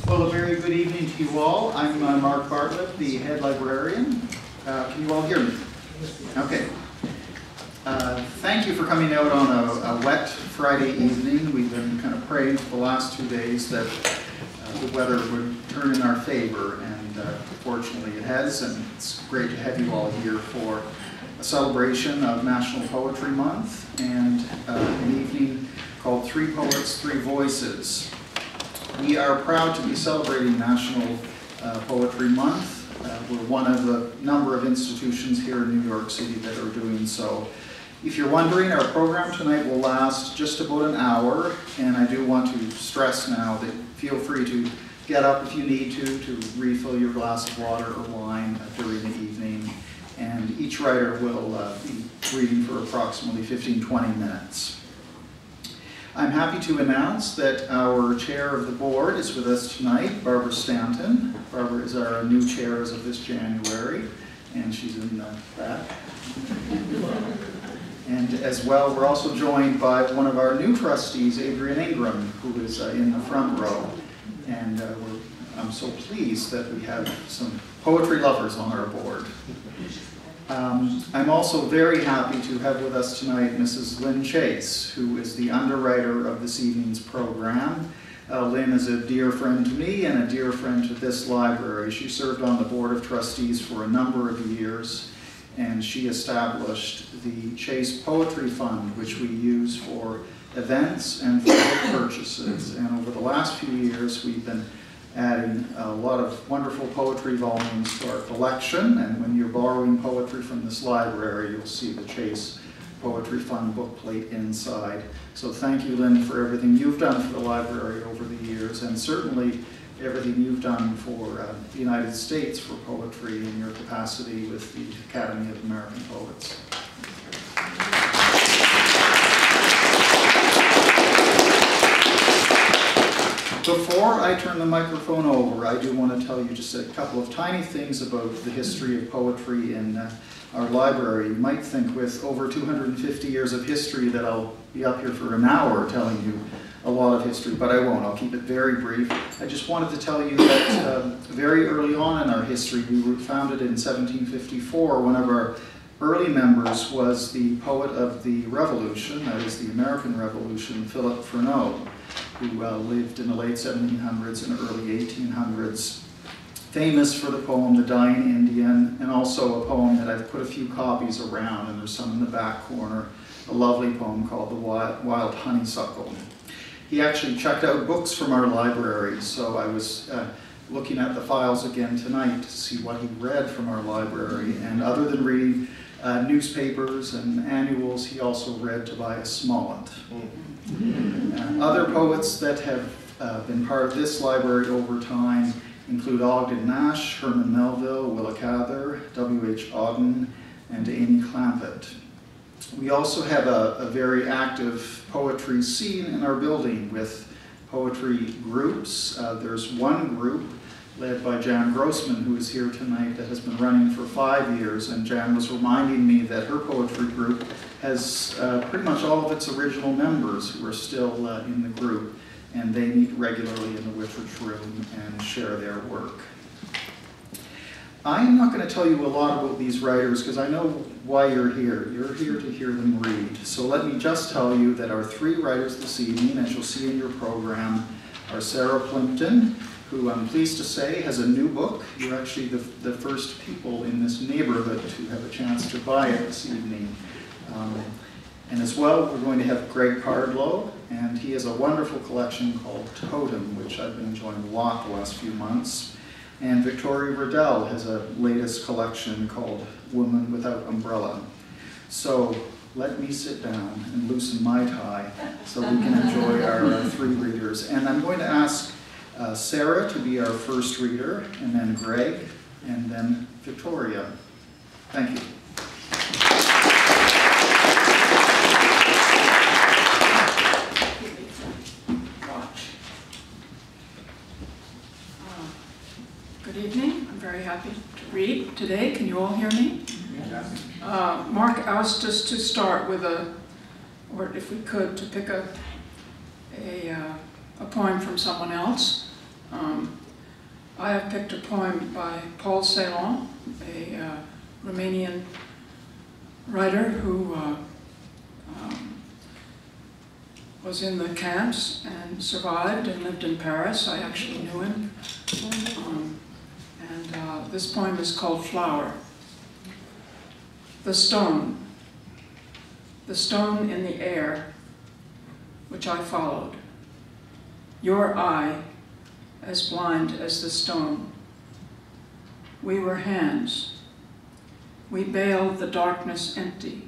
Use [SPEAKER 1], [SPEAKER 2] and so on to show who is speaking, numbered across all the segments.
[SPEAKER 1] Well, a very good evening to you all. I'm Mark Bartlett, the head librarian. Can you all hear me? Okay. Thank you for coming out on a wet Friday evening. We've been kind of praying for the last 2 days that the weather would turn in our favor, and fortunately it has, and it's great to have you all here for a celebration of National Poetry Month and an evening called Three Poets, Three Voices. We are proud to be celebrating National Poetry Month. We're one of a number of institutions here in New York City that are doing so. If you're wondering, our program tonight will last just about an hour, and I do want to stress now that feel free to get up if you need to refill your glass of water or wine during the evening, and each writer will be reading for approximately 15-20 minutes. I'm happy to announce that our chair of the board is with us tonight, Barbara Stanton. Barbara is our new chair as of this January, and she's in the back. And as well, we're also joined by one of our new trustees, Adrian Ingram, who is in the front row. And I'm so pleased that we have some poetry lovers on our board. I'm also very happy to have with us tonight Mrs. Lynn Chase, who is the underwriter of this evening's program. Lynn is a dear friend to me and a dear friend to this library. She served on the Board of Trustees for a number of years, and she established the Chase Poetry Fund, which we use for events and for book purchases. And over the last few years, we've been adding a lot of wonderful poetry volumes to our collection, and when you're borrowing poetry from this library, you'll see the Chase Poetry Fund bookplate inside. So thank you, Lynn, for everything you've done for the library over the years, and certainly everything you've done for the United States for poetry in your capacity with the Academy of American Poets. Before I turn the microphone over, I do want to tell you just a couple of tiny things about the history of poetry in our library. You might think with over 250 years of history that I'll be up here for an hour telling you a lot of history, but I won't. I'll keep it very brief. I just wanted to tell you that very early on in our history, we were founded in 1754. One of our early members was the poet of the Revolution, that is the American Revolution, Philip Freneau, who lived in the late 1700s and early 1800s, famous for the poem The Dying Indian, and also a poem that I've put a few copies around, and there's some in the back corner, a lovely poem called The Wild Honeysuckle. He actually checked out books from our library, so I was looking at the files again tonight to see what he read from our library, and other than reading newspapers and annuals, he also read Tobias Smollett. Other poets that have been part of this library over time include Ogden Nash, Herman Melville, Willa Cather, W.H. Auden, and Amy Clampett. We also have a very active poetry scene in our building with poetry groups. There's one group led by Jan Grossman, who is here tonight, that has been running for 5 years, and Jan was reminding me that her poetry group has pretty much all of its original members who are still in the group, and they meet regularly in the Whitridge Room and share their work. I'm not going to tell you a lot about these writers because I know why you're here. You're here to hear them read. So let me just tell you that our three writers this evening, as you'll see in your program, are Sara Plimpton, who I'm pleased to say has a new book. You're actually the first people in this neighborhood to have a chance to buy it this evening. And as well, we're going to have Greg Pardlo, and he has a wonderful collection called Totem, which I've been enjoying a lot the last few months. And Victoria Redel has a latest collection called Woman Without Umbrella. So let me sit down and loosen my tie so we can enjoy our three readers. And I'm going to ask Sara to be our first reader, and then Greg, and then Victoria. Thank you.
[SPEAKER 2] Good evening. I'm very happy to read today. Can you all hear me? Yes. Mark asked us to start with or if we could, to pick a poem from someone else. I have picked a poem by Paul Celan, a Romanian writer who was in the camps and survived and lived in Paris. I actually knew him. This poem is called Flower. The stone in the air, which I followed. Your eye, as blind as the stone. We were hands. We bailed the darkness empty.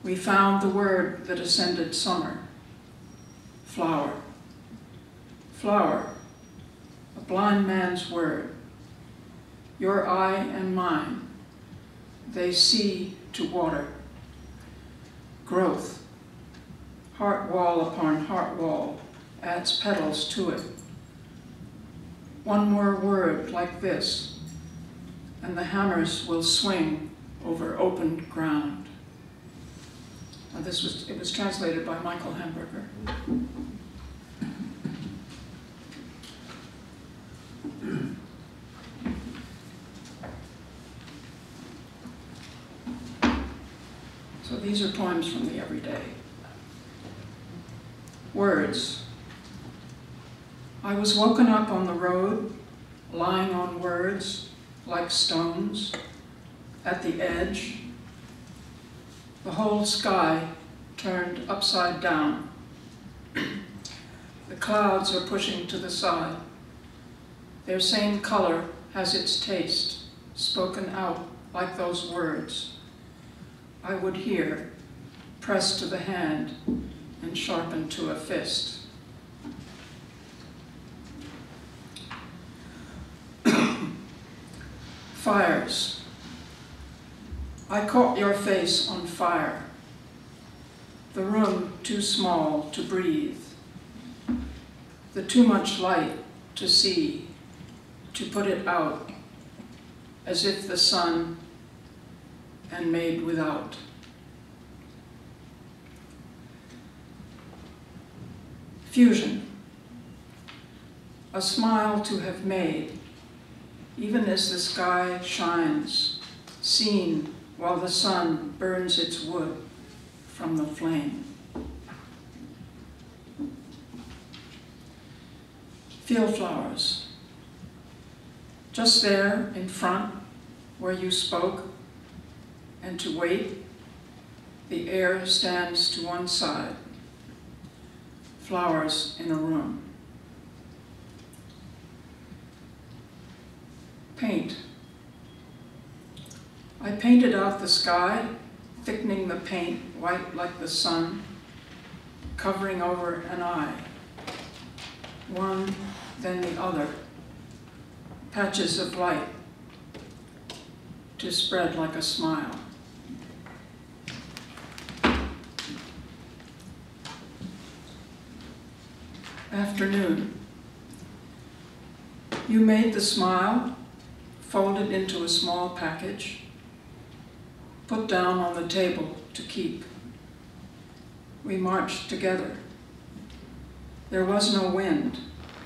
[SPEAKER 2] We found the word that ascended summer. Flower. Flower, a blind man's word. Your eye and mine, they see to water. Growth, heart wall upon heart wall, adds petals to it. One more word like this, and the hammers will swing over open ground. It was translated by Michael Hamburger. So these are poems from the everyday. Words. I was woken up on the road, lying on words like stones, at the edge. The whole sky turned upside down. The clouds are pushing to the side. Their same color has its taste, spoken out like those words. I would hear, pressed to the hand and sharpened to a fist. Fires. I caught your face on fire. The room too small to breathe. The too much light to see, to put it out, as if the sun and made without. Fusion. A smile to have made, even as the sky shines, seen while the sun burns its wood from the flame. Field flowers. Just there in front, where you spoke, and to wait, the air stands to one side. Flowers in a room. Paint. I painted out the sky, thickening the paint white like the sun, covering over an eye. One, then the other. Patches of light to spread like a smile. Afternoon. You made the smile, folded into a small package, put down on the table to keep. We marched together. There was no wind,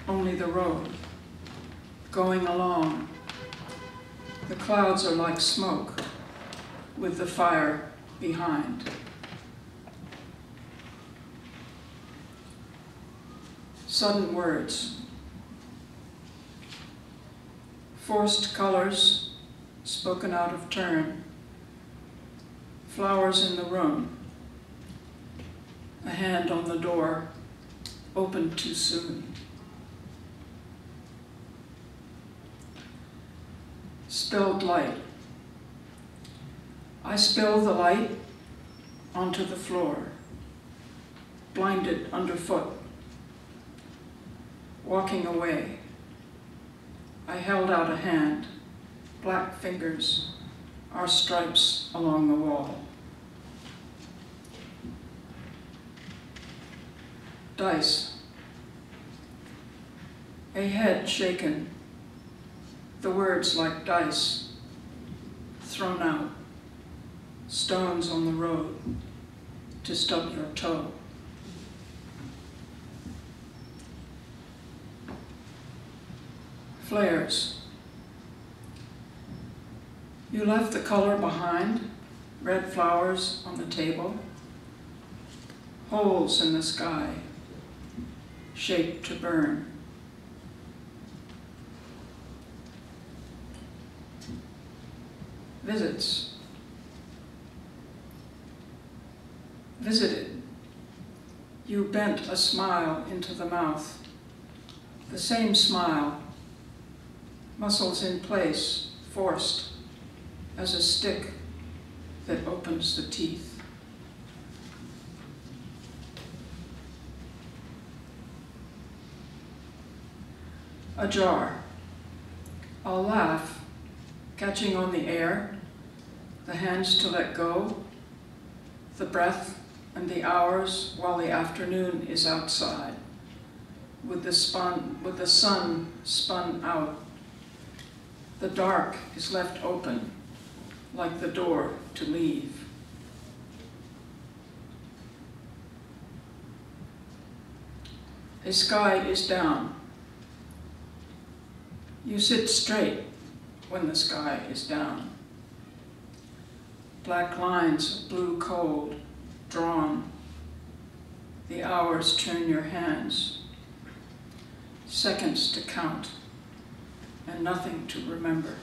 [SPEAKER 2] only the road, going along. The clouds are like smoke, with the fire behind. Sudden words. Forced colors, spoken out of turn. Flowers in the room. A hand on the door, opened too soon. Spilled light. I spilled the light onto the floor, blinded underfoot. Walking away, I held out a hand, black fingers, our stripes along the wall. Dice. A head shaken, the words like dice, thrown out, stones on the road to stub your toe. Flares. You left the color behind, red flowers on the table, holes in the sky, shaped to burn. Visits. Visited. You bent a smile into the mouth. The same smile, muscles in place, forced, as a stick that opens the teeth. Ajar. I'll laugh, catching on the air, the hands to let go, the breath and the hours while the afternoon is outside, with the sun spun out. The dark is left open, like the door to leave. A sky is down. You sit straight when the sky is down. Black lines of blue cold drawn. The hours turn your hands. Seconds to count and nothing to remember.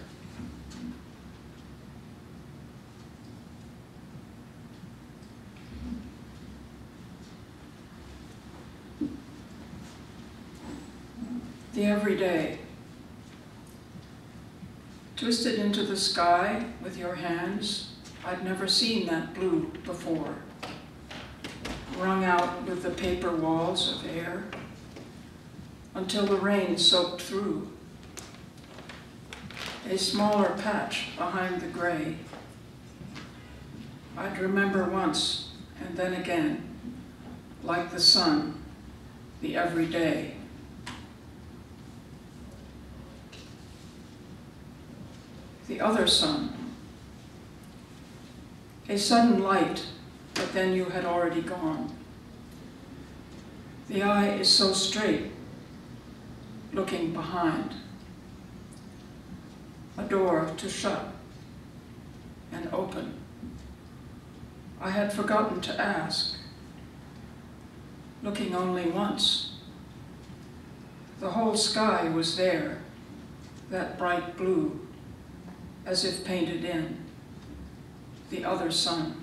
[SPEAKER 2] The everyday. Twisted into the sky with your hands, I'd never seen that blue before. Wrung out with the paper walls of air, until the rain soaked through. A smaller patch behind the gray. I'd remember once and then again, like the sun, the everyday. The other sun. A sudden light, but then you had already gone. The eye is so straight, looking behind. A door to shut and open. I had forgotten to ask. Looking only once. The whole sky was there, that bright blue, as if painted in. The other sun.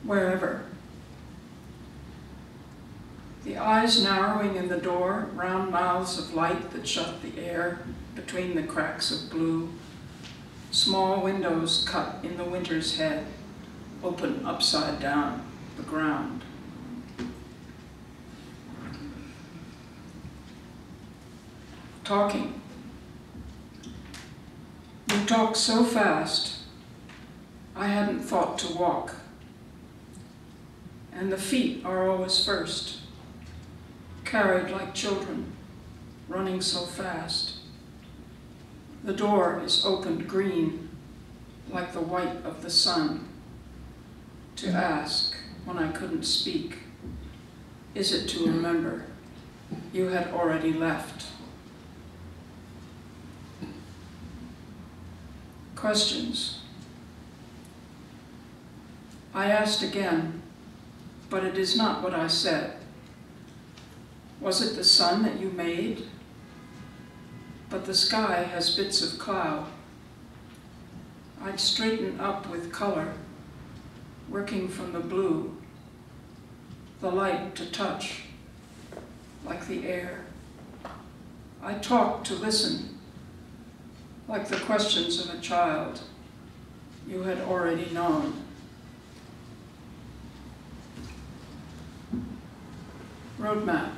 [SPEAKER 2] Wherever. The eyes narrowing in the door, round mouths of light that shut the air between the cracks of blue. Small windows cut in the winter's head, open upside down, the ground. Talking. You talk so fast, I hadn't thought to walk. And the feet are always first, carried like children, running so fast. The door is opened green, like the white of the sun, to ask when I couldn't speak, is it to remember you had already left? Questions. I asked again, but it is not what I said. Was it the sun that you made? But the sky has bits of cloud. I'd straighten up with color, working from the blue, the light to touch, like the air. I talked to listen, like the questions of a child you had already known. Roadmap.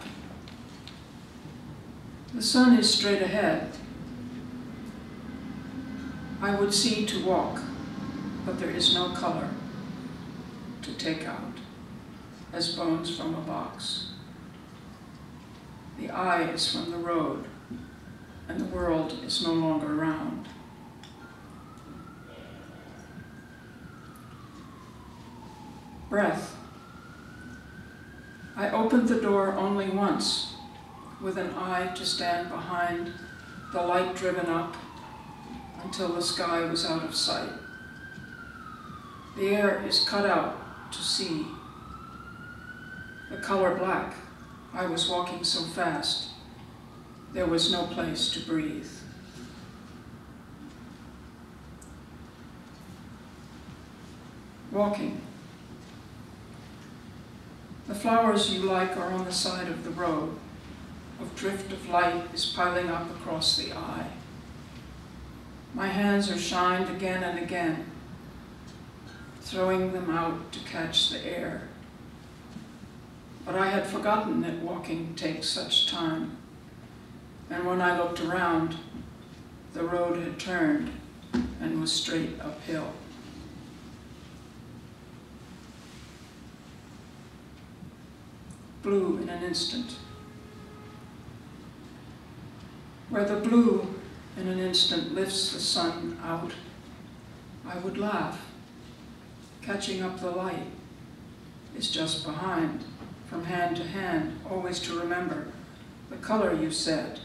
[SPEAKER 2] The sun is straight ahead. I would see to walk, but there is no color to take out, as bones from a box. The eye is from the road, and the world is no longer round. Breath. I opened the door only once, with an eye to stand behind, the light driven up until the sky was out of sight. The air is cut out to see. The color black. I was walking so fast, there was no place to breathe. Walking. The flowers you like are on the side of the road. A drift of light is piling up across the eye. My hands are shined again and again, throwing them out to catch the air. But I had forgotten that walking takes such time, and when I looked around, the road had turned and was straight uphill. Blue in an instant. Where the blue in an instant lifts the sun out, I would laugh. Catching up the light is just behind, from hand to hand, always to remember the color you said,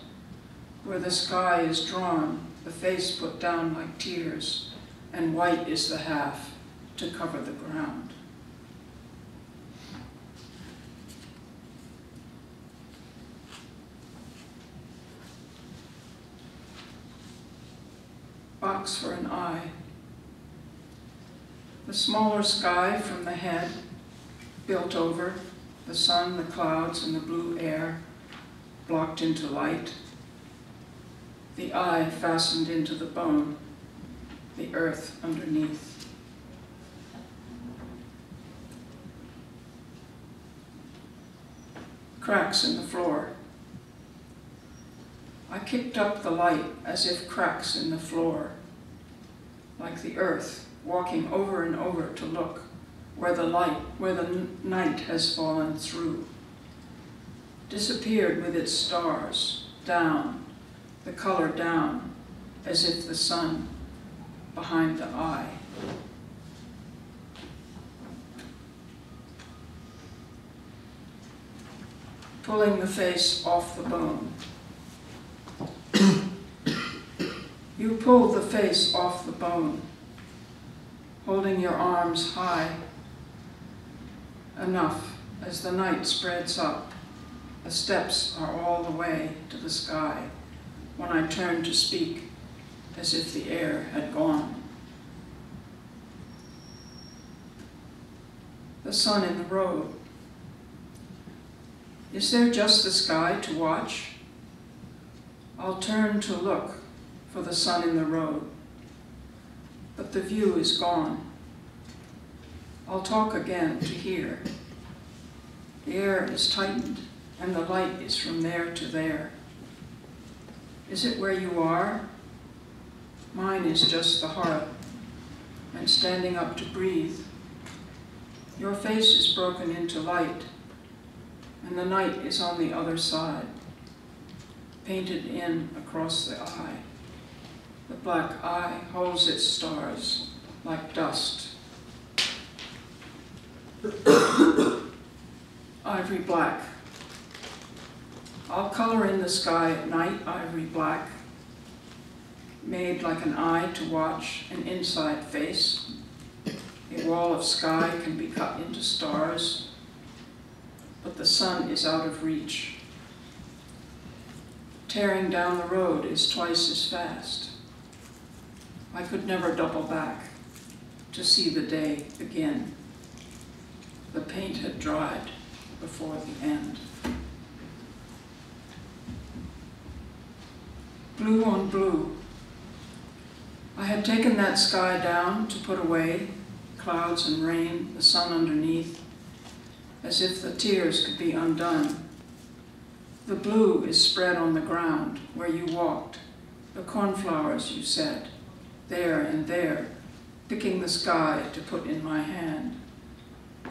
[SPEAKER 2] where the sky is drawn, the face put down like tears, and white is the half to cover the ground. Box for an eye. The smaller sky from the head, built over, the sun, the clouds, and the blue air, blocked into light. The eye fastened into the bone, the earth underneath. Cracks in the floor. I kicked up the light as if cracks in the floor, like the earth, walking over and over to look where the night has fallen through. Disappeared with its stars, down, the color down, as if the sun behind the eye. Pulling the face off the bone. You pull the face off the bone, holding your arms high enough as the night spreads up. The steps are all the way to the sky when I turn to speak, as if the air had gone. The sun in the road. Is there just the sky to watch? I'll turn to look for the sun in the road, but the view is gone. I'll talk again to hear. The air is tightened, and the light is from there to there. Is it where you are? Mine is just the heart, and standing up to breathe. Your face is broken into light, and the night is on the other side, painted in across the eye. The black eye holds its stars like dust. Ivory black. I'll color in the sky at night, ivory black, made like an eye to watch an inside face. A wall of sky can be cut into stars, but the sun is out of reach. Tearing down the road is twice as fast. I could never double back to see the day begin. The paint had dried before the end. Blue on blue. I had taken that sky down to put away, clouds and rain, the sun underneath, as if the tears could be undone. The blue is spread on the ground where you walked, the cornflowers you said, there and there, picking the sky to put in my hand.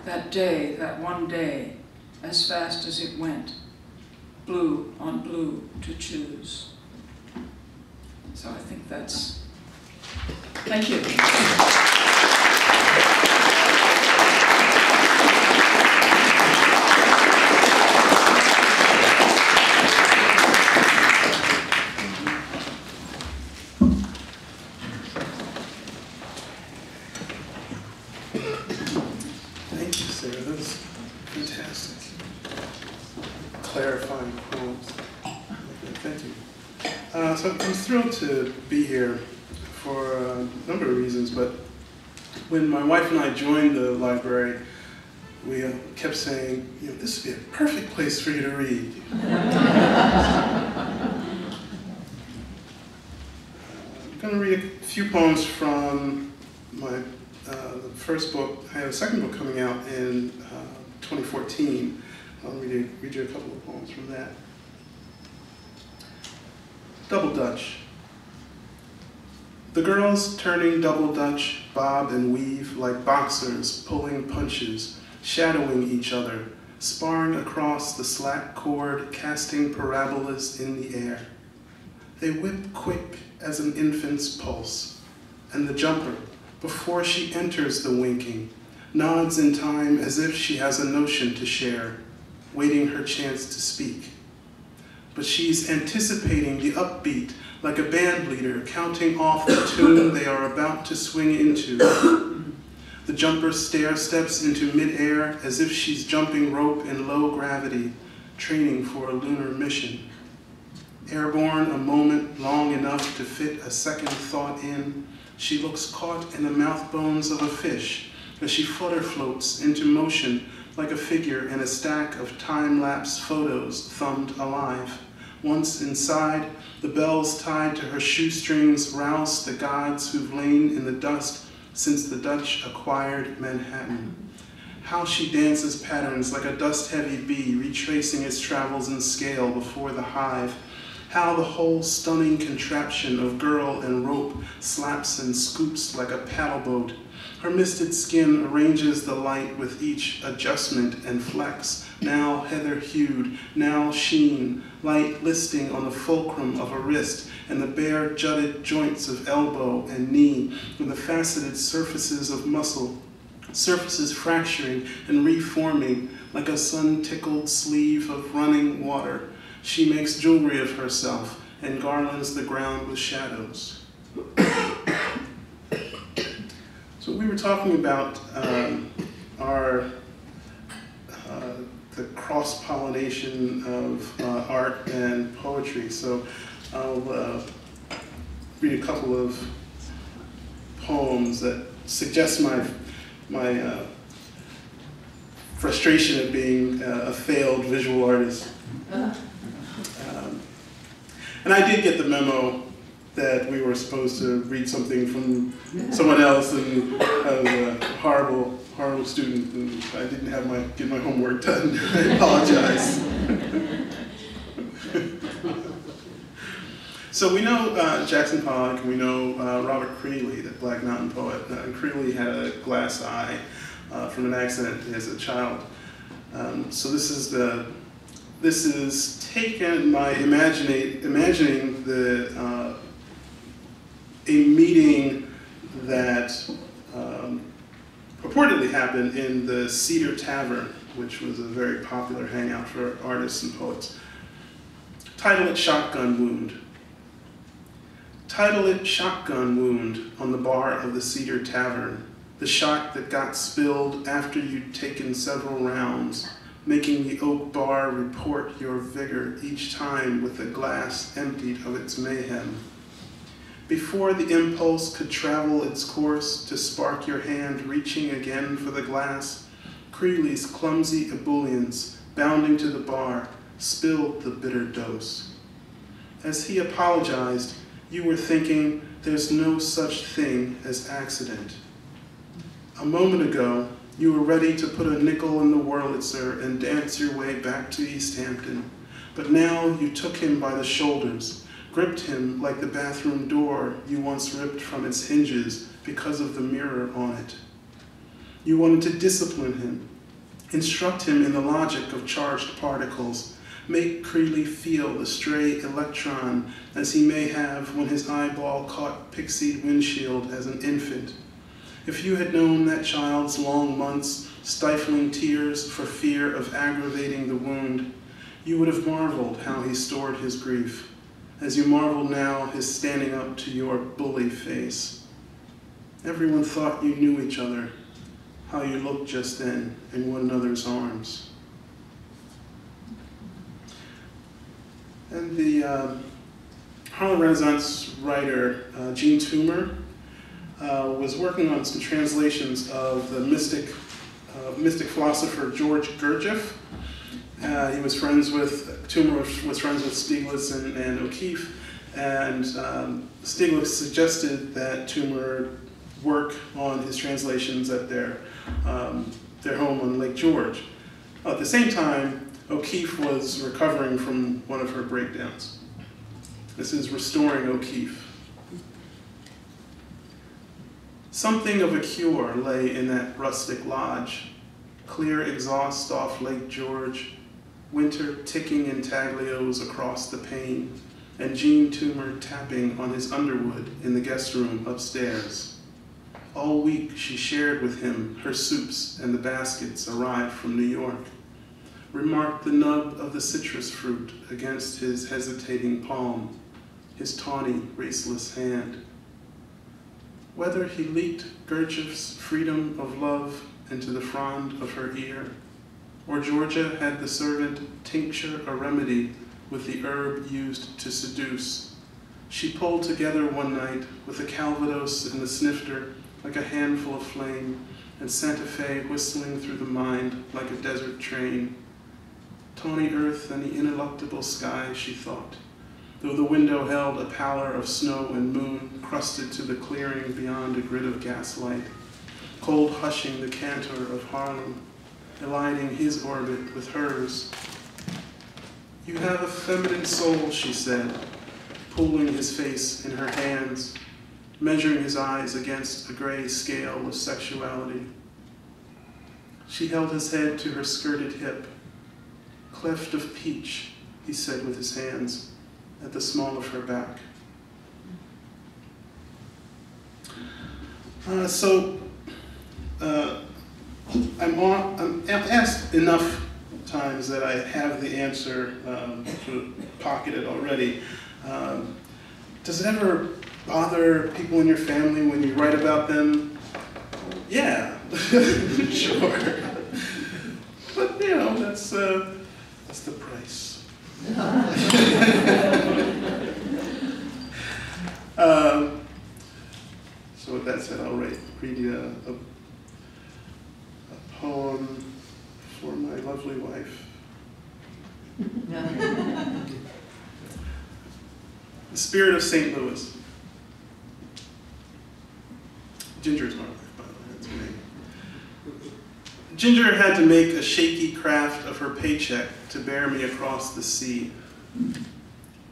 [SPEAKER 2] That day, that one day, as fast as it went, blue on blue to choose. So I think that's, thank you.
[SPEAKER 3] Sarah. That was fantastic. Clarifying poems. Thank you. So I'm thrilled to be here for a number of reasons, but when my wife and I joined the library, we kept saying, this would be a perfect place for you to read. I'm going to read a few poems from my the first book. I have a second book coming out in 2014. I'll read you a couple of poems from that. Double Dutch. The girls turning double Dutch bob and weave like boxers pulling punches, shadowing each other, sparring across the slack cord, casting parabolas in the air. They whip quick as an infant's pulse, and the jumper, before she enters the winking, nods in time as if she has a notion to share, waiting her chance to speak. But she's anticipating the upbeat like a band leader counting off the tune they are about to swing into. The jumper stair steps into midair as if she's jumping rope in low gravity, training for a lunar mission. Airborne a moment long enough to fit a second thought in, she looks caught in the mouth bones of a fish as she flutter floats into motion like a figure in a stack of time-lapse photos thumbed alive. Once inside, the bells tied to her shoestrings rouse the gods who've lain in the dust since the Dutch acquired Manhattan. How she dances patterns like a dust-heavy bee retracing its travels in scale before the hive. How the whole stunning contraption of girl and rope slaps and scoops like a paddle boat. Her misted skin arranges the light with each adjustment and flex, now heather-hued, now sheen, light listing on the fulcrum of a wrist and the bare jutted joints of elbow and knee, and the faceted surfaces of muscle, surfaces fracturing and reforming like a sun-tickled sleeve of running water. She makes jewelry of herself and garlands the ground with shadows. So we were talking about the cross-pollination of art and poetry. So I'll read a couple of poems that suggest my frustration at being a failed visual artist. And I did get the memo that we were supposed to read something from someone else, and I was a horrible, horrible student, and I didn't get my homework done. I apologize. So we know Jackson Pollock, and we know Robert Creeley, the Black Mountain poet. And Creeley had a glass eye from an accident as a child. So this is taken by imagining a meeting that purportedly happened in the Cedar Tavern, which was a very popular hangout for artists and poets. Title it Shotgun Wound. Title it Shotgun Wound on the bar of the Cedar Tavern, the shot that got spilled after you'd taken several rounds, making the oak bar report your vigor each time with the glass emptied of its mayhem. Before the impulse could travel its course to spark your hand reaching again for the glass, Creeley's clumsy ebullience, bounding to the bar, spilled the bitter dose. As he apologized, you were thinking, there's no such thing as accident. A moment ago, you were ready to put a nickel in the Wurlitzer and dance your way back to East Hampton, but now you took him by the shoulders, gripped him like the bathroom door you once ripped from its hinges because of the mirror on it. You wanted to discipline him, instruct him in the logic of charged particles, make Creeley feel the stray electron as he may have when his eyeball caught pixied windshield as an infant. If you had known that child's long months, stifling tears for fear of aggravating the wound, you would have marveled how he stored his grief, as you marvel now his standing up to your bully face. Everyone thought you knew each other. how you looked just then in one another's arms. And the Harlem Renaissance writer Jean Toomer was working on some translations of the mystic philosopher George Gurdjieff. He was friends with, Toomer was friends with Stieglitz and O'Keeffe, and Stieglitz suggested that Toomer work on his translations at their home on Lake George. At the same time, O'Keeffe was recovering from one of her breakdowns. This is Restoring O'Keeffe. Something of a cure lay in that rustic lodge, clear exhaust off Lake George, winter ticking intaglios across the pane, and Jean Toomer tapping on his underwood in the guest room upstairs. All week she shared with him her soups and the baskets arrived from New York, remarked the nub of the citrus fruit against his hesitating palm, his tawny, graceless hand. Whether he leaked Gurdjieff's freedom of love into the frond of her ear, or Georgia had the servant tincture a remedy with the herb used to seduce, she pulled together one night with the Calvados and the snifter like a handful of flame, and Santa Fe whistling through the mind like a desert train. Tawny earth and the ineluctable sky, she thought, though the window held a pallor of snow and moon crusted to the clearing beyond a grid of gaslight, cold hushing the cantor of Harlem, eliding his orbit with hers. You have a feminine soul, she said, pulling his face in her hands, measuring his eyes against a gray scale of sexuality. She held his head to her skirted hip. Cleft of peach, he said with his hands, at the small of her back. I'm asked enough times that I have the answer pocketed already. Does it ever bother people in your family when you write about them? Yeah, sure. But you know, that's the price. So with that said, I'll read you a poem for my lovely wife. The Spirit of St. Louis. Ginger's my wife, by the way, that's her name. Ginger had to make a shaky craft of her paycheck to bear me across the sea.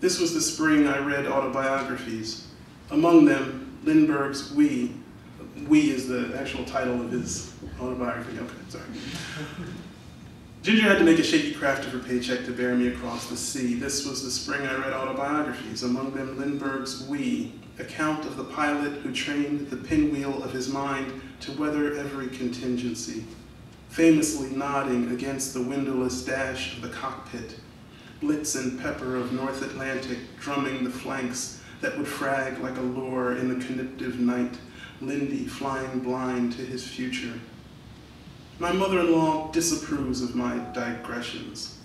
[SPEAKER 3] This was the spring I read autobiographies. Among them, Lindbergh's We. We is the actual title of his autobiography. Okay, sorry. Ginger had to make a shaky craft of her paycheck to bear me across the sea. This was the spring I read autobiographies. Among them, Lindbergh's We, account of the pilot who trained the pinwheel of his mind to weather every contingency, famously nodding against the windowless dash of the cockpit, blitz and pepper of North Atlantic drumming the flanks that would frag like a lure in the conniptive night, Lindy flying blind to his future. My mother-in-law disapproves of my digressions.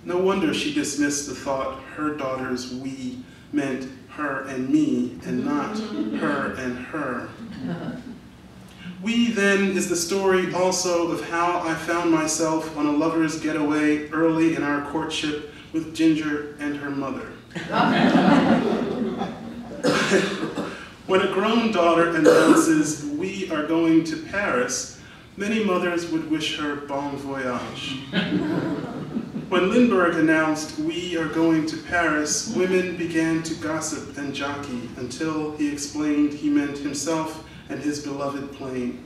[SPEAKER 3] No wonder she dismissed the thought her daughter's we meant her and me, and not her and her. We, then, is the story also of how I found myself on a lover's getaway early in our courtship with Ginger and her mother. When a grown daughter announces, "We are going to Paris," many mothers would wish her bon voyage. When Lindbergh announced, "We are going to Paris," women began to gossip and jockey until he explained he meant himself and his beloved plane.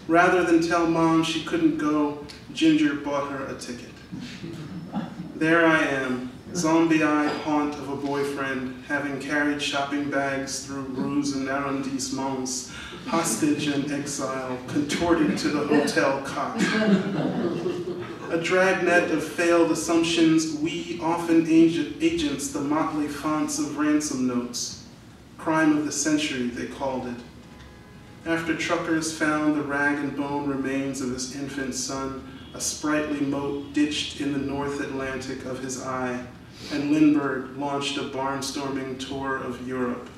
[SPEAKER 3] Rather than tell Mom she couldn't go, Ginger bought her a ticket. There I am, zombie-eyed haunt of a boyfriend, having carried shopping bags through rues and arrondissements, hostage and exile, contorted to the hotel cot. A dragnet of failed assumptions, we often agents the motley fonts of ransom notes. Crime of the century, they called it. After truckers found the rag and bone remains of his infant son, a sprightly moat ditched in the North Atlantic of his eye, and Lindbergh launched a barnstorming tour of Europe.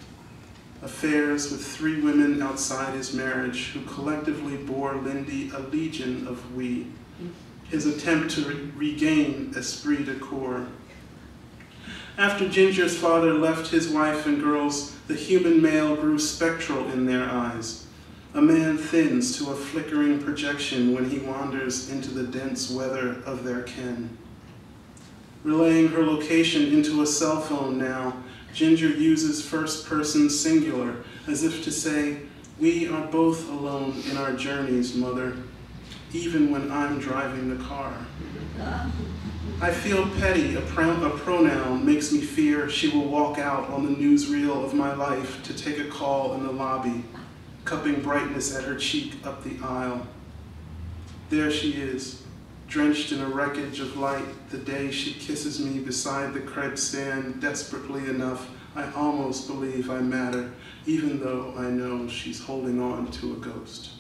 [SPEAKER 3] Affairs with 3 women outside his marriage who collectively bore Lindy a legion of we. His attempt to regain esprit de corps. After Ginger's father left his wife and girls, the human male grew spectral in their eyes. A man thins to a flickering projection when he wanders into the dense weather of their ken. Relaying her location into a cell phone now, Ginger uses first-person singular, as if to say, "We are both alone in our journeys, mother, even when I'm driving the car." I feel petty, a pronoun makes me fear she will walk out on the newsreel of my life to take a call in the lobby, cupping brightness at her cheek up the aisle. There she is, drenched in a wreckage of light, the day she kisses me beside the crepe stand desperately enough, I almost believe I matter, even though I know she's holding on to a ghost.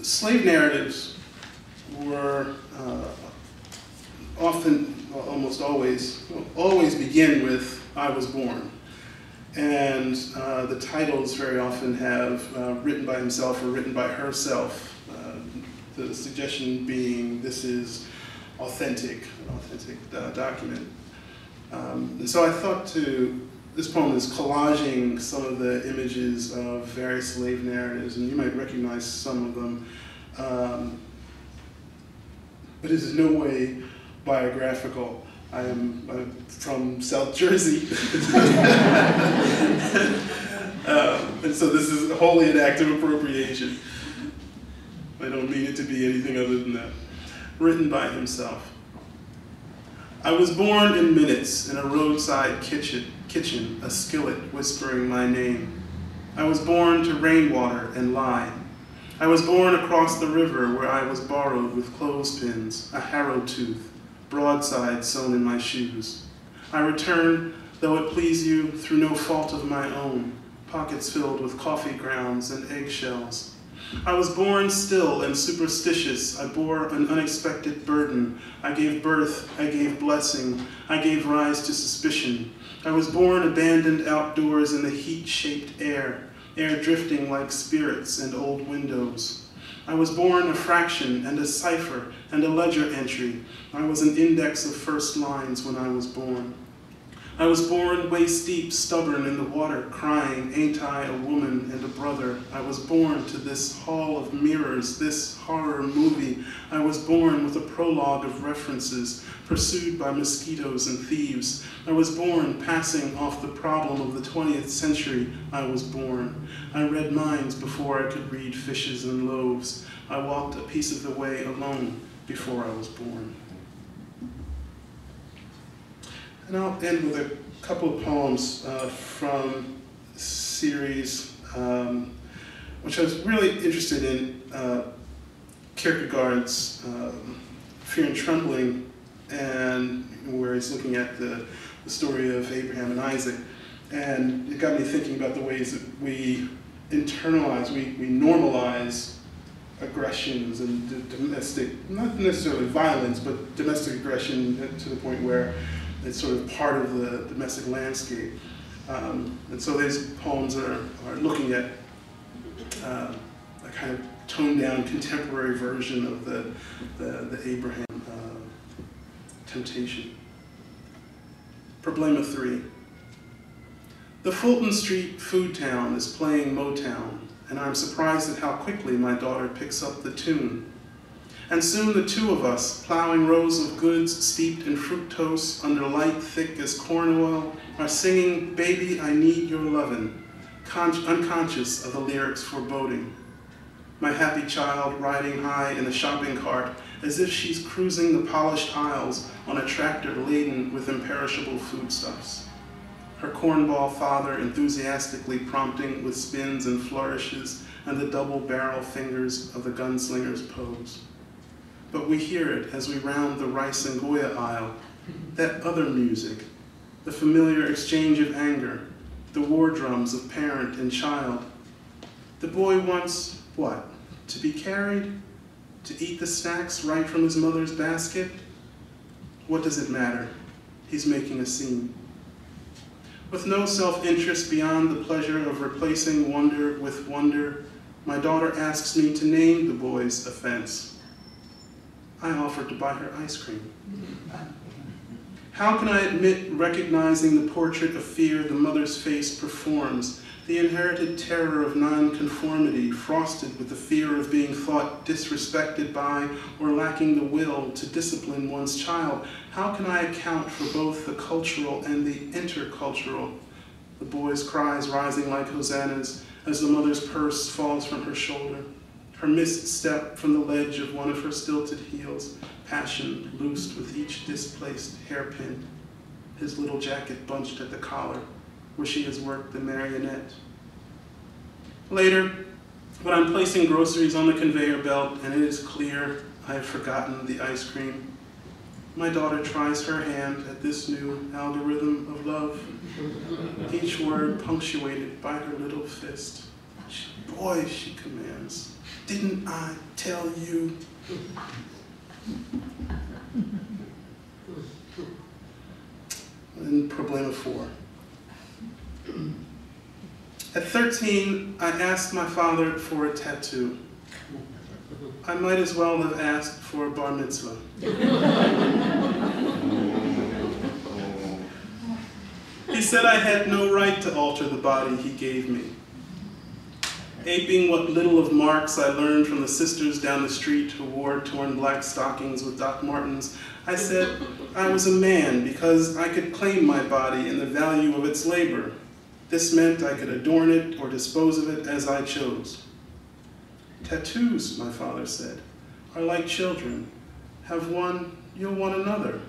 [SPEAKER 3] Slave narratives were often, well, almost always begin with "I was born." And the titles very often have written by himself or written by herself, the suggestion being this is an authentic document. And so I thought this poem is collaging some of the images of various slave narratives, and you might recognize some of them. But it is in no way biographical. I'm from South Jersey. And so this is wholly an act of appropriation. I don't mean it to be anything other than that. Written by himself. I was born in minutes in a roadside kitchen, a skillet whispering my name. I was born to rainwater and lie. I was born across the river where I was borrowed with clothespins, a harrow tooth, broadside sewn in my shoes. I return, though it please you, through no fault of my own, pockets filled with coffee grounds and eggshells. I was born still and superstitious. I bore an unexpected burden. I gave birth, I gave blessing, I gave rise to suspicion. I was born abandoned outdoors in the heat-shaped air drifting like spirits and old windows. I was born a fraction and a cipher and a ledger entry. I was an index of first lines when I was born. I was born waist-deep, stubborn in the water, crying, ain't I a woman and a brother? I was born to this hall of mirrors, this horror movie. I was born with a prologue of references, pursued by mosquitoes and thieves. I was born passing off the problem of the 20th century. I was born. I read minds before I could read fishes and loaves. I walked a piece of the way alone before I was born. And I'll end with a couple of poems from a series which I was really interested in, Kierkegaard's Fear and Trembling, and where he's looking at the story of Abraham and Isaac. And it got me thinking about the ways that we internalize, we normalize aggressions and domestic, not necessarily violence, but domestic aggression to the point where it's sort of part of the domestic landscape. And so these poems are looking at a kind of toned down contemporary version of the Abraham temptation. Problema 3. The Fulton Street food town is playing Motown, and I'm surprised at how quickly my daughter picks up the tune. And soon the two of us, plowing rows of goods steeped in fructose under light thick as corn oil, are singing, "Baby, I Need Your Lovin'," unconscious of the lyrics' foreboding. My happy child riding high in a shopping cart as if she's cruising the polished aisles on a tractor laden with imperishable foodstuffs. Her cornball father enthusiastically prompting with spins and flourishes and the double barrel fingers of the gunslinger's pose. but we hear it as we round the rice and Goya aisle, that other music, the familiar exchange of anger, the war drums of parent and child. The boy wants what? To be carried? To eat the snacks right from his mother's basket? What does it matter? He's making a scene. With no self-interest beyond the pleasure of replacing wonder with wonder, my daughter asks me to name the boy's offense. I offered to buy her ice cream. How can I admit recognizing the portrait of fear the mother's face performs, the inherited terror of nonconformity frosted with the fear of being thought disrespected by or lacking the will to discipline one's child? How can I account for both the cultural and the intercultural? The boy's cries rising like hosannas as the mother's purse falls from her shoulder, her missed step from the ledge of one of her stilted heels, passion loosed with each displaced hairpin, his little jacket bunched at the collar, where she has worked the marionette. Later, when I'm placing groceries on the conveyor belt and it is clear I have forgotten the ice cream, my daughter tries her hand at this new algorithm of love, each word punctuated by her little fist. Boy, she commands, didn't I tell you? And Problema 4. At 13, I asked my father for a tattoo. I might as well have asked for a bar mitzvah. He said I had no right to alter the body he gave me. Aping what little of Marx I learned from the sisters down the street who wore torn black stockings with Doc Martens, I said I was a man because I could claim my body and the value of its labor. This meant I could adorn it or dispose of it as I chose. Tattoos, my father said, are like children. Have one, you'll want another.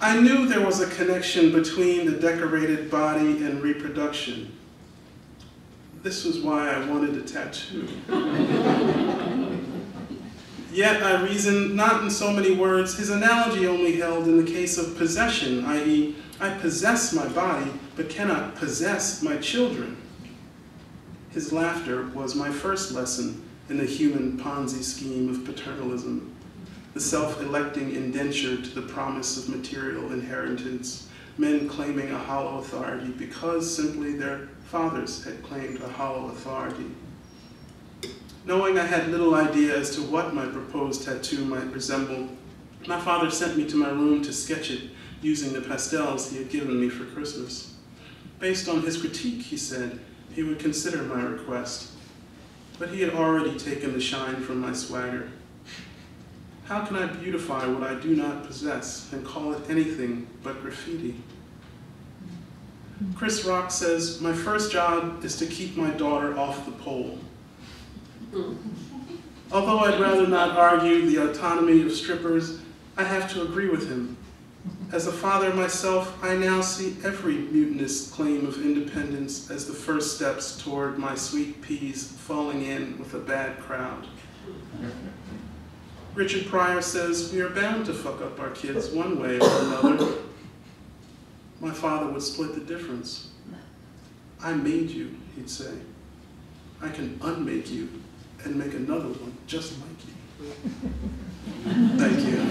[SPEAKER 3] I knew there was a connection between the decorated body and reproduction. This was why I wanted a tattoo. Yet I reasoned, not in so many words, his analogy only held in the case of possession, i.e., I possess my body, but cannot possess my children. His laughter was my first lesson in the human Ponzi scheme of paternalism, the self-electing indenture to the promise of material inheritance, men claiming a hollow authority because simply their fathers had claimed a hollow authority. Knowing I had little idea as to what my proposed tattoo might resemble, my father sent me to my room to sketch it using the pastels he had given me for Christmas. Based on his critique, he said, he would consider my request, but he had already taken the shine from my swagger. How can I beautify what I do not possess and call it anything but graffiti? Chris Rock says, my first job is to keep my daughter off the pole. Although I'd rather not argue the autonomy of strippers, I have to agree with him. As a father myself, I now see every mutinous claim of independence as the first steps toward my sweet peas falling in with a bad crowd. Richard Pryor says, we are bound to fuck up our kids one way or another. My father would split the difference. I made you, he'd say. I can unmake you and make another one just like you. Thank you.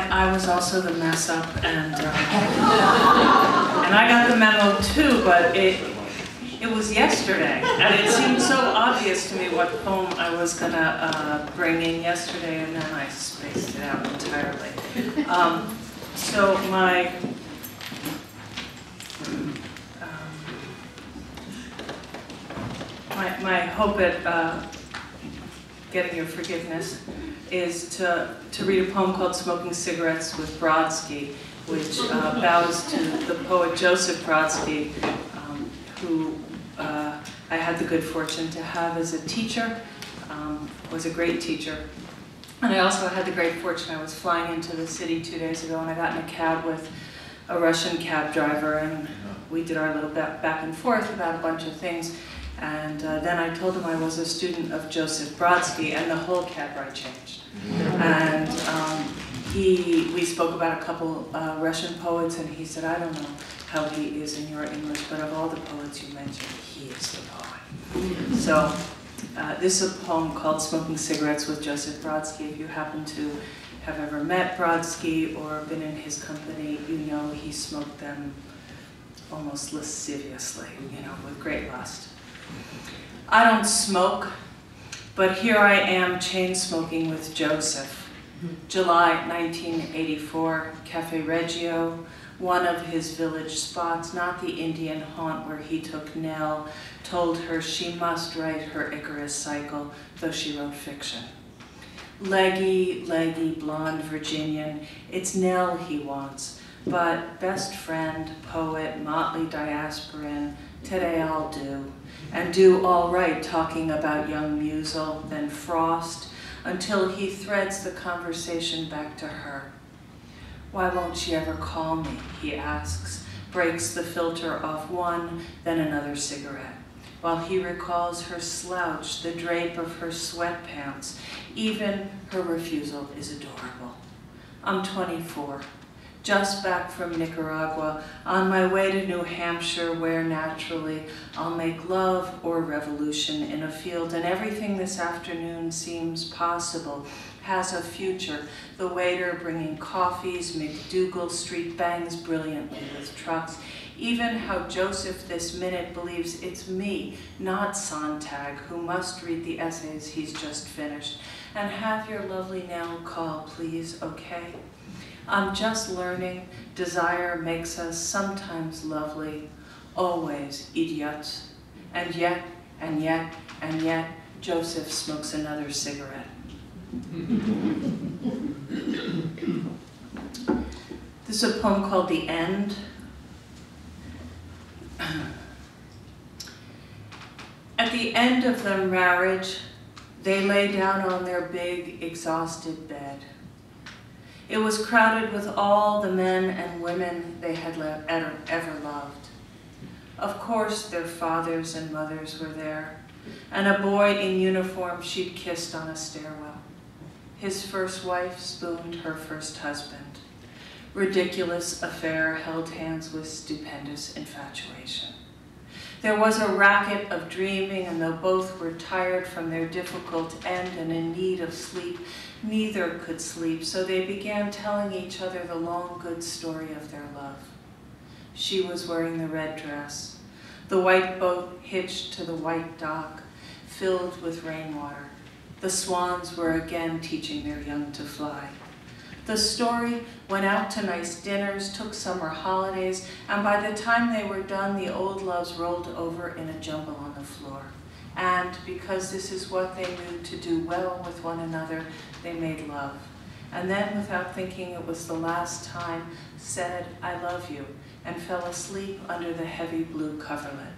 [SPEAKER 4] I was also the mess up, and I got the memo too, but it was yesterday, and it seemed so obvious to me what poem I was gonna bring in yesterday, and then I spaced it out entirely. So my hope at getting your forgiveness is to read a poem called Smoking Cigarettes with Brodsky, which bows to the poet Joseph Brodsky, who I had the good fortune to have as a teacher, was a great teacher. And I also had the great fortune, I was flying into the city 2 days ago and I got in a cab with a Russian cab driver and we did our little back and forth about a bunch of things. And then I told him I was a student of Joseph Brodsky and the whole cab ride changed. And we spoke about a couple Russian poets and he said, I don't know how he is in your English, but of all the poets you mentioned, he is the poet. So this is a poem called Smoking Cigarettes with Joseph Brodsky. If you happen to have ever met Brodsky or been in his company, you know he smoked them almost lasciviously, you know, with great lust. I don't smoke, but here I am chain smoking with Joseph. July 1984, Cafe Reggio, one of his village spots, not the Indian haunt where he took Nell, told her she must write her Icarus cycle, though she wrote fiction. Leggy, blonde Virginian, it's Nell he wants, but best friend, poet, motley diasporan, today I'll do, and do all right talking about young Musel, then Frost, until he threads the conversation back to her. Why won't she ever call me, he asks, breaks the filter off one, then another cigarette, while he recalls her slouch, the drape of her sweatpants. Even her refusal is adorable. I'm 24, just back from Nicaragua, on my way to New Hampshire, where naturally I'll make love or revolution in a field, and everything this afternoon seems possible, has a future. The waiter bringing coffees, McDougal Street bangs brilliantly with trucks. Even how Joseph this minute believes it's me, not Sontag, who must read the essays he's just finished. And have your lovely Nell call, please, okay? I'm just learning. Desire makes us sometimes lovely, always idiots. And yet, Joseph smokes another cigarette. This is a poem called The End. At the end of their marriage, they lay down on their big, exhausted bed. It was crowded with all the men and women they had ever loved. Of course, their fathers and mothers were there, and a boy in uniform she'd kissed on a stairwell. His first wife spooned her first husband. Ridiculous affair held hands with stupendous infatuation. There was a racket of dreaming, and though both were tired from their difficult end and in need of sleep, neither could sleep, so they began telling each other the long, good story of their love. She was wearing the red dress, the white boat hitched to the white dock, filled with rainwater. The swans were again teaching their young to fly. The story went out to nice dinners, took summer holidays, and by the time they were done, the old loves rolled over in a jumble on the floor. And because this is what they knew to do well with one another, they made love. And then, without thinking it was the last time, said, I love you, and fell asleep under the heavy blue coverlet.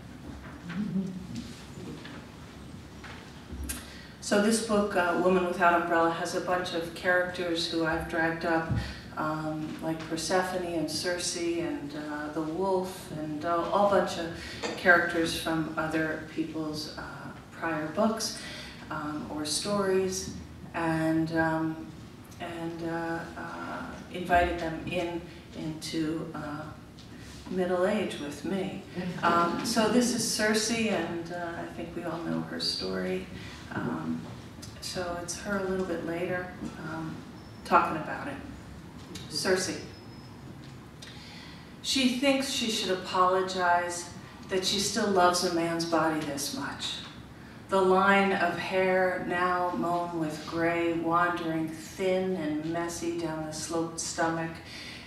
[SPEAKER 4] So this book, Woman Without Umbrella, has a bunch of characters who I've dragged up, like Persephone and Circe and the wolf, and all bunch of characters from other people's prior books or stories, and invited them into middle age with me. So this is Circe, and I think we all know her story. So it's her a little bit later talking about it. Circe. She thinks she should apologize that she still loves a man's body this much. The line of hair now mown with gray, wandering thin and messy down the sloped stomach,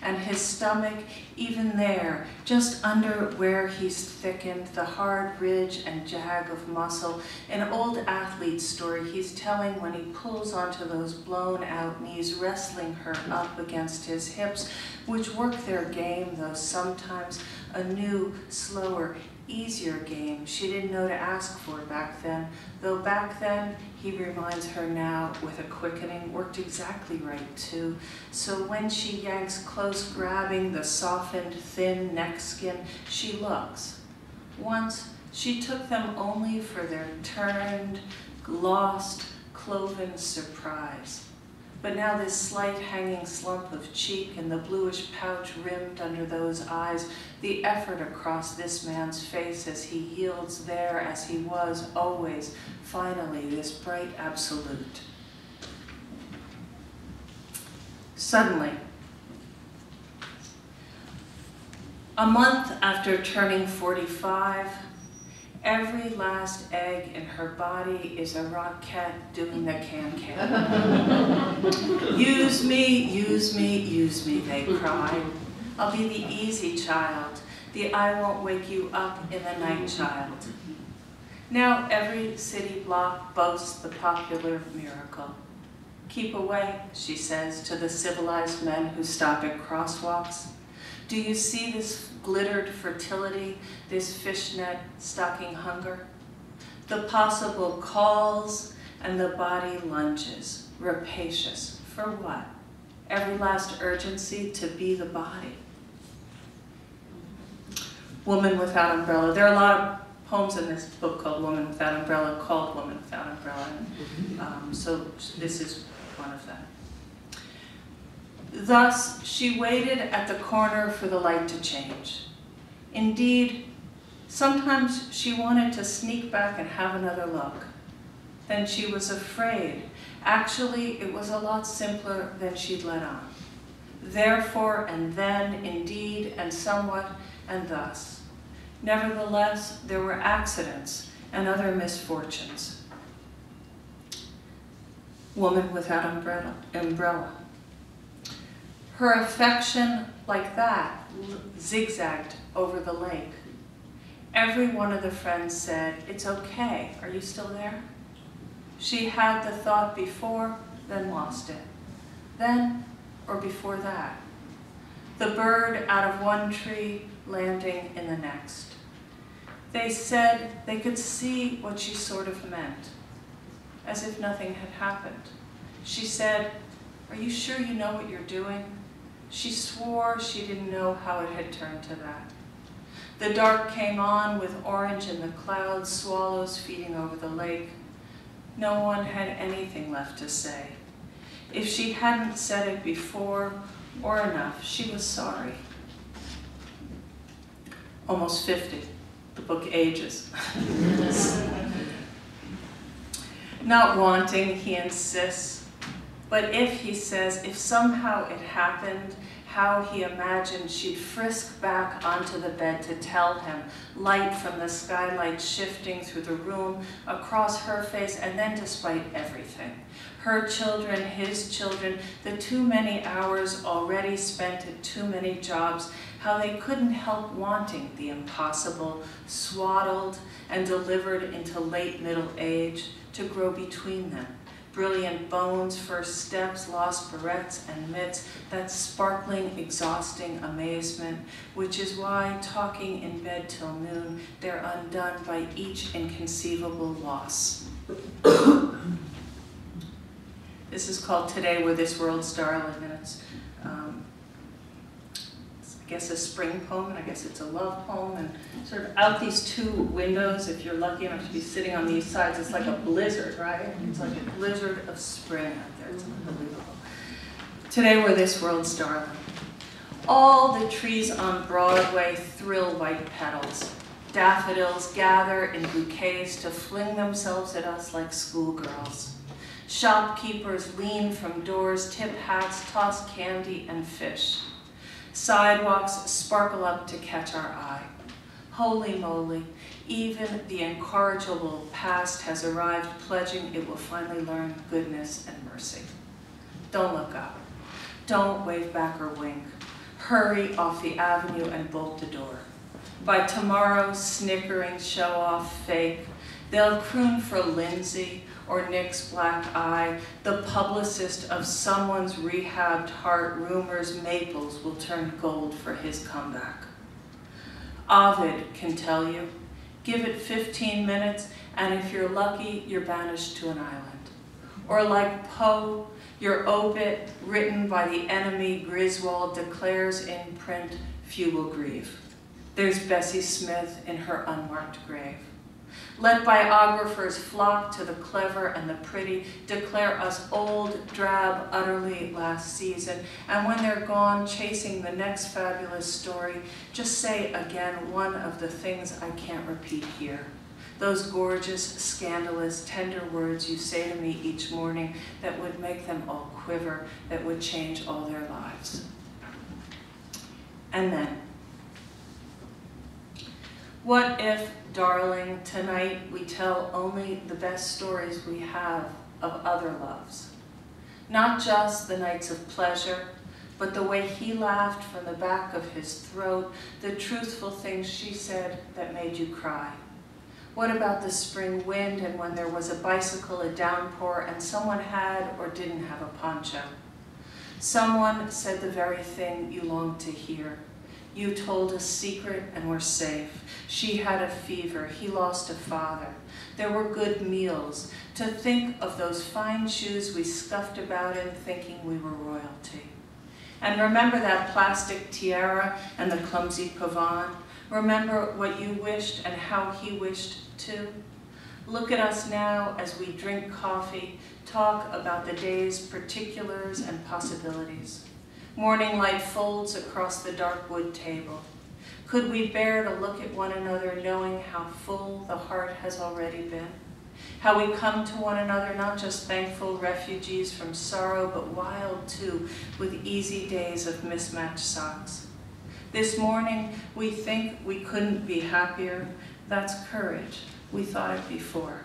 [SPEAKER 4] and his stomach, even there, just under where he's thickened, the hard ridge and jag of muscle, an old athlete's story he's telling when he pulls onto those blown out knees, wrestling her up against his hips, which work their game, though sometimes a new, slower, easier game she didn't know to ask for back then, though back then, he reminds her now with a quickening, worked exactly right too. So when she yanks close, grabbing the softened, thin neck skin, she looks. Once, she took them only for their turned, lost, cloven surprise. But now this slight hanging slump of cheek and the bluish pouch rimmed under those eyes, the effort across this man's face as he yields there as he was always, finally, this bright absolute. Suddenly, a month after turning 45, every last egg in her body is a rocket doing the can-can. Use me, use me, use me, they cry. I'll be the easy child, the I won't wake you up in the night child. Now every city block boasts the popular miracle. Keep away, she says to the civilized men who stop at crosswalks. Do you see this glittered fertility, this fishnet stocking hunger? The possible calls and the body lunges, rapacious. For what? Every last urgency to be the body. Woman Without Umbrella. There are a lot of poems in this book called Woman Without Umbrella, called Woman Without Umbrella. So this is one of them. Thus, she waited at the corner for the light to change. Indeed, sometimes she wanted to sneak back and have another look. Then she was afraid. Actually, it was a lot simpler than she'd let on. Therefore, and then, indeed, and somewhat, and thus. Nevertheless, there were accidents and other misfortunes. Woman Without Umbrella. Her affection, like that, zigzagged over the lake. Every one of the friends said, "It's okay, are you still there?" She had the thought before, then lost it. Then, or before that. The bird out of one tree, landing in the next. They said they could see what she sort of meant, as if nothing had happened. She said, "Are you sure you know what you're doing?" She swore she didn't know how it had turned to that. The dark came on with orange in the clouds, swallows feeding over the lake. No one had anything left to say. If she hadn't said it before or enough, she was sorry. Almost 50. The book ages. Not wanting, he insists. But if, he says, if somehow it happened, how he imagined she'd frisk back onto the bed to tell him, light from the skylight shifting through the room, across her face, and then despite everything. Her children, his children, the too many hours already spent at too many jobs, how they couldn't help wanting the impossible, swaddled and delivered into late middle age, to grow between them. Brilliant bones, first steps, lost barrettes and mitts, that sparkling, exhausting amazement, which is why, talking in bed till noon, they're undone by each inconceivable loss. This is called Today Were This World's Darling, and it's I guess a spring poem, and I guess it's a love poem, and sort of out these two windows, if you're lucky enough to be sitting on these sides, it's like a blizzard, right? It's like a blizzard of spring out there. It's unbelievable. Today Were This World's Darling. All the trees on Broadway thrill white petals. Daffodils gather in bouquets to fling themselves at us like schoolgirls. Shopkeepers lean from doors, tip hats, toss candy and fish. Sidewalks sparkle up to catch our eye. Holy moly, even the incorrigible past has arrived, pledging it will finally learn goodness and mercy. Don't look up. Don't wave back or wink. Hurry off the avenue and bolt the door. By tomorrow, snickering, show-off, fake, they'll croon for Lindsay or Nick's black eye, the publicist of someone's rehabbed heart. Rumors maples will turn gold for his comeback. Ovid can tell you, Give it 15 minutes, and if you're lucky, you're banished to an island. Or like Poe, your obit, written by the enemy Griswold, declares in print, few will grieve. There's Bessie Smith in her unmarked grave. Let biographers flock to the clever and the pretty, declare us old, drab, utterly last season, and when they're gone, chasing the next fabulous story, just say again one of the things I can't repeat here. Those gorgeous, scandalous, tender words you say to me each morning that would make them all quiver, that would change all their lives. And then, what if, darling, tonight we tell only the best stories we have of other loves? Not just the nights of pleasure, but the way he laughed from the back of his throat, the truthful things she said that made you cry. What about the spring wind and when there was a bicycle, a downpour, and someone had or didn't have a poncho? Someone said the very thing you longed to hear. You told a secret and were safe. She had a fever. He lost a father. There were good meals. To think of those fine shoes we scuffed about in thinking we were royalty. And remember that plastic tiara and the clumsy pavane? Remember what you wished and how he wished too? Look at us now as we drink coffee, talk about the day's particulars and possibilities. Morning light folds across the dark wood table. Could we bear to look at one another knowing how full the heart has already been? How we come to one another not just thankful refugees from sorrow, but wild too, with easy days of mismatched socks. This morning, we think we couldn't be happier. That's courage. We thought it before.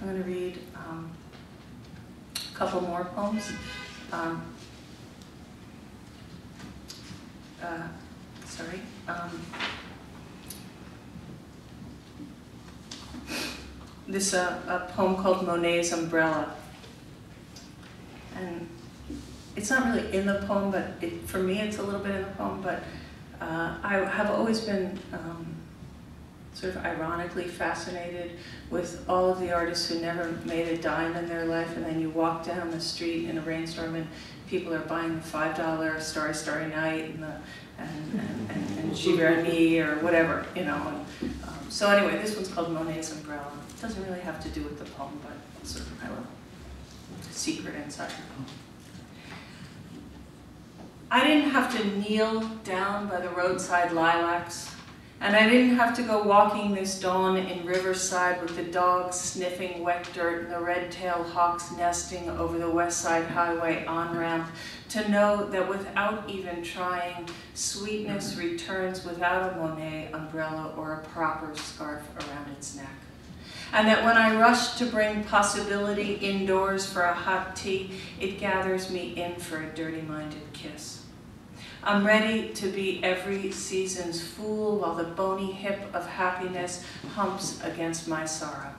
[SPEAKER 4] I'm going to read a couple more poems. This a poem called Monet's Umbrella. And it's not really in the poem, but for me it's a little bit in the poem, but I have always been sort of ironically fascinated with all of the artists who never made a dime in their life, and then you walk down the street in a rainstorm and people are buying the $5 Starry Starry Night and Giverny or whatever, you know. So anyway, this one's called Monet's Umbrella. It doesn't really have to do with the poem, but it's sort of my little secret inside the poem. I didn't have to kneel down by the roadside lilacs, and I didn't have to go walking this dawn in Riverside with the dogs sniffing wet dirt and the red-tailed hawks nesting over the West Side Highway on-ramp to know that without even trying, sweetness returns without a Monet umbrella or a proper scarf around its neck. And that when I rush to bring possibility indoors for a hot tea, it gathers me in for a dirty-minded kiss. I'm ready to be every season's fool while the bony hip of happiness humps against my sorrow.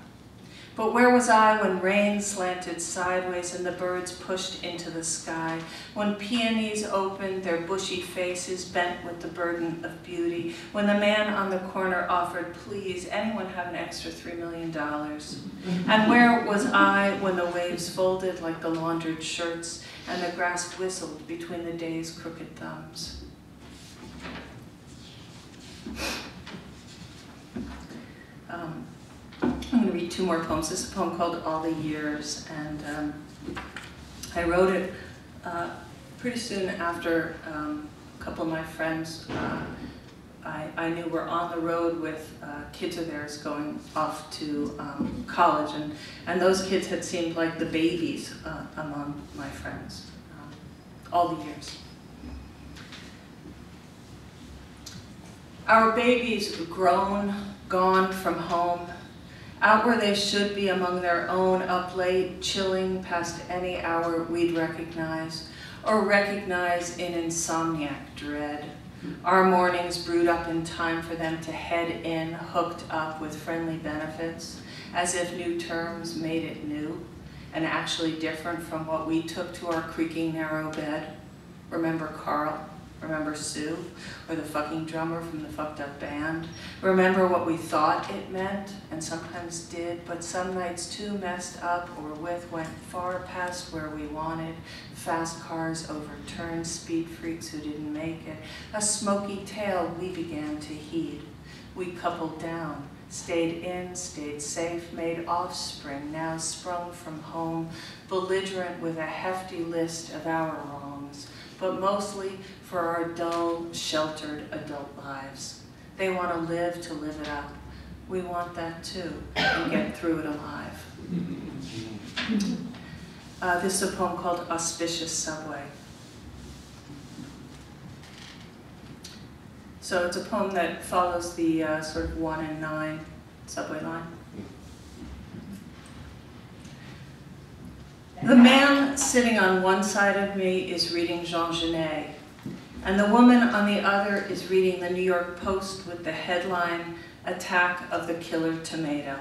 [SPEAKER 4] But where was I when rain slanted sideways and the birds pushed into the sky, when peonies opened their bushy faces bent with the burden of beauty, when the man on the corner offered, please, anyone have an extra $3 million? And where was I when the waves folded like the laundered shirts and the grass whistled between the day's crooked thumbs? I'm going to read two more poems. This is a poem called All the Years, and I wrote it pretty soon after a couple of my friends I knew were on the road with kids of theirs going off to college, and those kids had seemed like the babies among my friends all the years. Our babies grown, gone from home, out where they should be among their own, up late, chilling past any hour we'd recognize, or recognize in insomniac dread. Our mornings brewed up in time for them to head in, hooked up with friendly benefits, as if new terms made it new, and actually different from what we took to our creaking narrow bed. Remember Carl? Remember Sue, or the fucking drummer from the fucked up band? Remember what we thought it meant, and sometimes did, but some nights too messed up or with went far past where we wanted. Fast cars overturned, speed freaks who didn't make it. A smoky tale we began to heed. We coupled down, stayed in, stayed safe, made offspring, now sprung from home, belligerent with a hefty list of our wrongs, but mostly for our dull, sheltered adult lives. They want to live it up. We want that too, and get through it alive. This is a poem called Auspicious Subway. So it's a poem that follows the sort of 1 and 9 subway line. The man sitting on one side of me is reading Jean Genet, and the woman on the other is reading the New York Post with the headline, Attack of the Killer Tomato.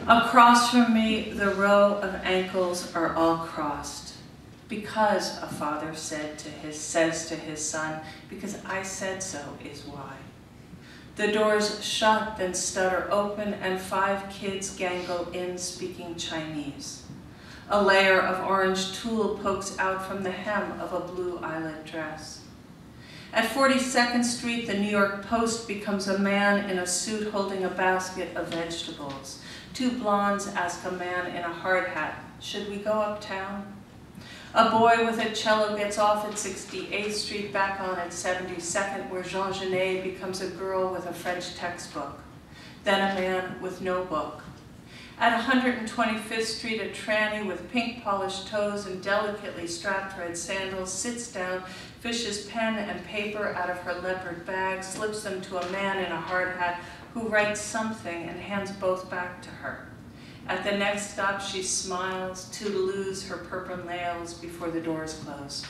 [SPEAKER 4] Across from me, the row of ankles are all crossed. Because, a father says to his son, because I said so is why. The doors shut, then stutter open, and 5 kids gangle in speaking Chinese. A layer of orange tulle pokes out from the hem of a blue eyelet dress. At 42nd Street, the New York Post becomes a man in a suit holding a basket of vegetables. 2 blondes ask a man in a hard hat, should we go uptown? A boy with a cello gets off at 68th Street, back on at 72nd, where Jean Genet becomes a girl with a French textbook, then a man with no book. At 125th Street, a tranny with pink polished toes and delicately strapped red sandals sits down, fishes pen and paper out of her leopard bag, slips them to a man in a hard hat who writes something and hands both back to her. At the next stop, she smiles, toodaloos her purple nails before the doors close.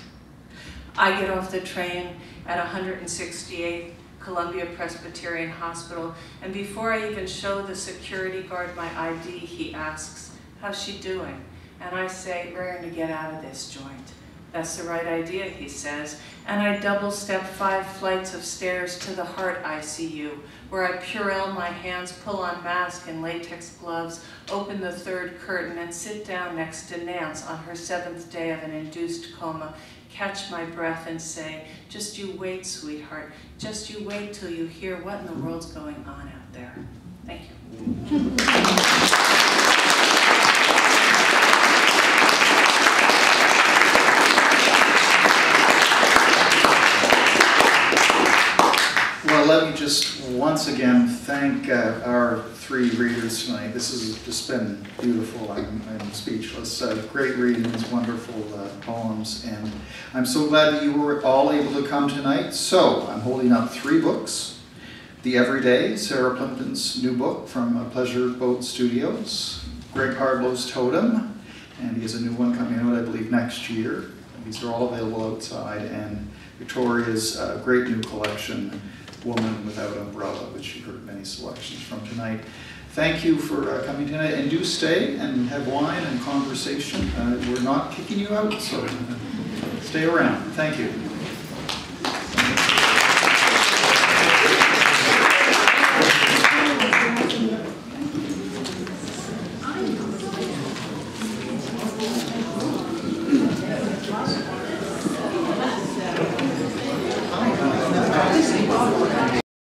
[SPEAKER 4] I get off the train at 168th Columbia Presbyterian Hospital, and before I even show the security guard my ID, he asks, how's she doing? And I say, raring to get out of this joint. That's the right idea, he says, and I double-step 5 flights of stairs to the heart ICU, where I Purell my hands, pull on mask and latex gloves, open the 3rd curtain, and sit down next to Nance on her 7th day of an induced coma, catch my breath and say, just you wait, sweetheart, just you wait till you hear what in the world's going on out there. Thank you.
[SPEAKER 1] Well, let me just once again thank our 3 readers tonight. This has just been beautiful. I'm speechless. Gregory and his wonderful poems, and I'm so glad that you were all able to come tonight. So I'm holding up 3 books. The Everyday, Sara Plimpton's new book from Pleasure Boat Studios. Greg Pardlo's Totem, and he has a new one coming out, I believe, next year. These are all available outside. And Victoria's great new collection, Woman Without Umbrella, which you heard many selections from tonight. Thank you for coming tonight, and do stay and have wine and conversation. We're not kicking you out, so stay around. Thank you.